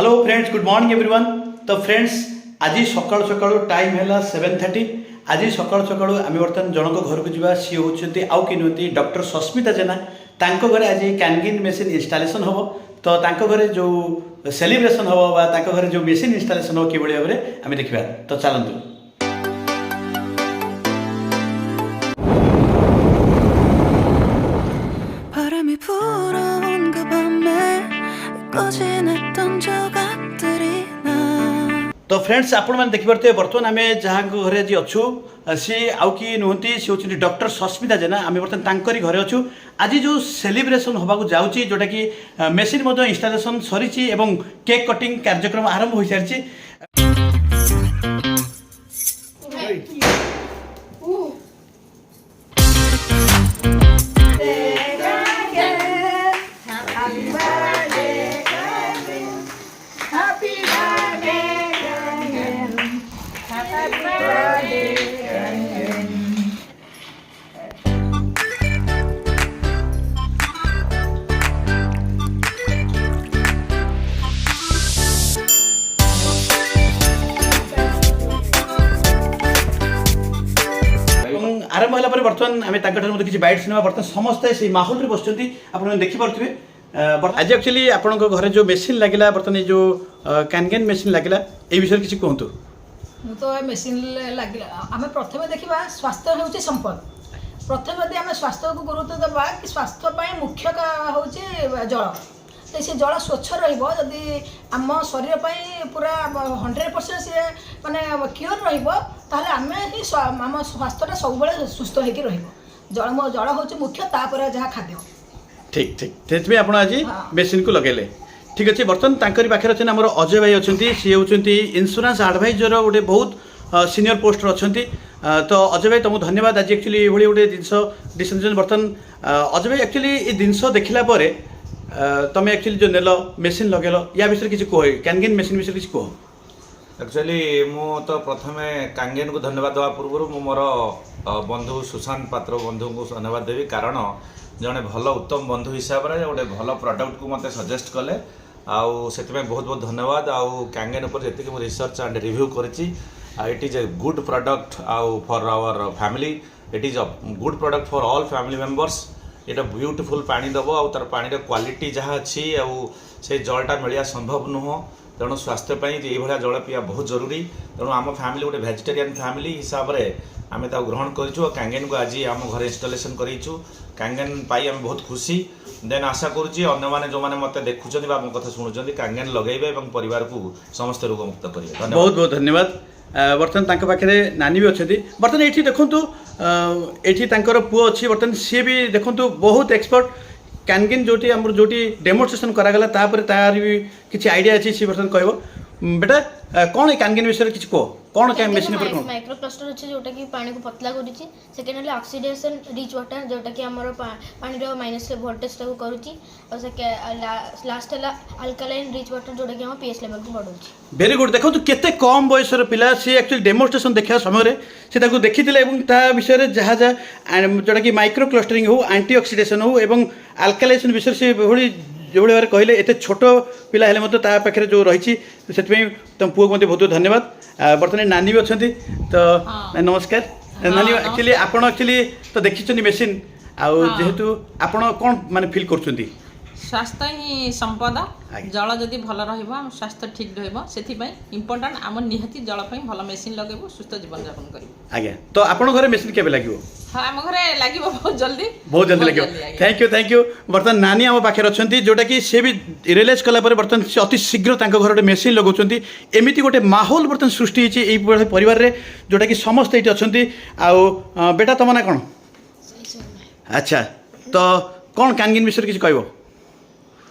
Hello friends, good morning everyone. तो friends, आज सकाल सकाल टाइम है 7:30। आज सकाल सकाल आम बर्तमान जनक घर को जावा। सी होती आउ कि नुहति डॉक्टर सस्मिता जेना। तांको घरे आज कैनगिन मेसीन इंस्टॉलेशन हम। तो तांको घरे जो सेलिब्रेशन हम बा तांको घरे जो मेसीन इंस्टॉलेशन हो किभଳି भाबरे आम देखिबा। तो चलंतु। 바람이 불어온 그 밤에 꺼지냈던 조각들이 나 तो फ्रेंड्स, आपण मैंने देखिपे बर्तमान आम जहाँ घरे आज अच्छू सी आउ कि नुहति सी हूँ डॉक्टर सस्मिता जेना। आम बर्तमान तांकरी घरे अच्छू। आज जो सेलिब्रेशन होगा जाऊँगी जोटा कि मेसीन इंस्टॉलेशन सरी एवं केक कटिंग कार्यक्रम आरंभ हो सारी। आरंभ होला बर्तमान आम किसी बैट सिनेमा बर्तमान समस्ते से माहौल में बस आप देखिपे। आज एक्चुअली आपण घर जो मेसीन लगिला बर्तमान जो कैनगेन मेसीन लगिला ए विषय किसी कहतु। मु तो मेसीन लगे आम प्रथम देखा स्वास्थ्य हूँ संपद। प्रथम यदि आम स्वास्थ्य को गुरुत्व देवा कि स्वास्थ्य मुख्य हूँ जल। तो से जल स्वच्छ रही आम शरीर पूरा 100% सी माने क्योर रमें ही आम स्वास्थ्यटा सब सुस्थ होकर रल जल हूँ मुख्य तापर जहाँ खाद्य। ठीक ठीक से आप आज मेसीन को लगेले। ठीक अच्छे। बर्तमान तांकरी पाखे अच्छे आम अजय भाई अच्छा। सी होती इंश्योरेंस एडवाइजर गोटे बहुत सीनियर पोस्ट अच्छा। तो अजय भाई तुमको धन्यवाद। आज एक्चुअली ये गोटे जिन डिसीजन बर्तमान अजय भाई एक्चुअली ये जिनस देखला तुम एक्चुअली जो नेल मेसीन लगेल या विषय किसी कह कैनगेन मेसीन विषय किसी कह। एक्चुअली मु तो प्रथम कैनगेन को धन्यवाद देवा पूर्व मु मोर बंधु सुशांत पात्र बंधु को धन्यवाद देवी। कारण जड़े भल उत्तम बंधु हिसाब से गोटे भल प्रोडक्ट को मत सजेस्ट कले आउ से बहुत बहुत धन्यवाद। आउ कैनगेन उपर जी रिसर्च एंड रिव्यू करिछि it is a good product आउ for our family. It is a good product for all family members. ये ब्यूटीफुल पानी दब आ तार पानी क्वालिटी जहाँ अच्छी से जलटा मिलिया संभव नुह। तेणु स्वास्थ्यपाई ये जल पीवा बहुत जरूरी। तेणु आम फैमिली गोटे वेजिटेरियन फैमिली हिसाब से आम ग्रहण करूँ। कैनगेन को आज आम घर इंस्टॉलेशन करूँ। कैनगेन पाई आम बहुत खुशी। देन आशा करुँची अन्य जो मैंने मत देखुं मो कथा शुणुं कैनगेन लगेबे और परिवार को समस्त रोग मुक्त करेंगे। बहुत बहुत धन्यवाद। बर्तमान पाखे नानी भी अच्छा। बर्तमान ये देखूँ ये पुओ अच्छी बर्तमान सी भी देखूँ बहुत एक्सपर्ट कैनगेन जोटी आम जो डेमोन्स्ट्रेशन करागला तार भी किसी आइडिया अच्छी सी बर्तमान कह बेटा कौन कैनगेन विषय किसी कह कौन क्या मेसीन पर कौन माइक्रो क्लस्टर अच्छे जोटा कि पानी को पतला करुच्ची। सेकेंड है ऑक्सीडेशन रिच वाटर जोटा कि आमर पानी माइनस वोल्टेज को करुच्ची। और लास्ट है अल्कालाइन रिच वाटर जोटा कि हम पीएच लेवल को बढ़ाऊँ। Very good. देखो केते कम बयसर पिला सी एक्चुअली डेमोन्स्ट्रेशन देखा समय से देखी विषय जहाँ जहाँ जोटा कि माइक्रो क्लस्टरिंग हो एंटी ऑक्सीडेशन हो एवं अल्कालाइजेशन विषय से जो भाई कहले एत छोट पिला हेले पाखे जो रही से तुम पुओ को बहुत धन्यवाद। बर्तमान नानी भी अच्छा। तो नमस्कार नानी। एक्चुअली आपड़ एक्चुअली तो देखी मेसीन आउ जेहेतु आपण कौन माने फील कर स्वास्थ्य ही संपद। जल जदि भल रहा स्वास्थ्य ठीक रपोर्टाट आम निहाती जल भल मेसीन लगेबू सुस्थ जीवन यापन कर। आज्ञा तो आप घर मेसीन केबे लगे? हाँ आम घरे लगे बहुत जल्दी लगे। Thank you. बर्तमान नानी आम पाखे अच्छा जोटा कि सी भी रियलाइज कला बर्तमान से अति शीघ्र घर गोटे मेसीन लगाउछंती। एमती गोटे माहौल बर्तमान सृष्टि होती परिवार में जोटा कि समस्त ये अच्छा। आउ बेटा तुम ना कौन? अच्छा तो कौन कैनगेन विषय किसी कह?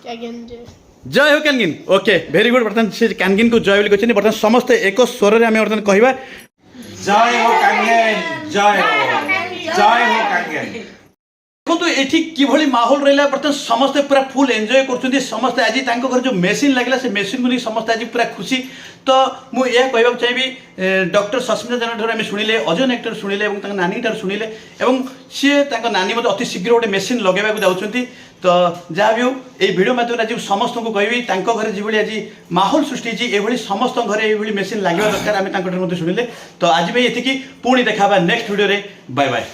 जय हो कैनगेन। Okay very good. बर्तमान से कैनगेन को जय बोली कहते बर्तमान समस्त एक स्वर आम बर्तमान कहवा जय हो कैनगेन, जय हो कैनगेन। देखो ये किभली माहौल रहा बर्तमान समस्ते पूरा फुल एंजॉय कर समस्ते। आज घर जो मेसीन लगे से मेसीन को नहीं समस्ते आज पूरा खुशी। तो मुझे कहवाक चाहिए डॉक्टर सस्मिता जेना आम शुणिले अजय नायक शुणिले नानी शुणिले सी नानी मत अति शीघ्र गोटे मेसीन लगेगा जाऊँच। तो जहाँ भी हो ये भिडियो माध्यम आज समस्त को कहबी घर जो आज माहौल सृष्टि ये समस्त घर ये मेसीन लगे दरकार आम शुणिले तो आज ये पुणी देखा नेक्स्ट वीडियो रे बाय बाय।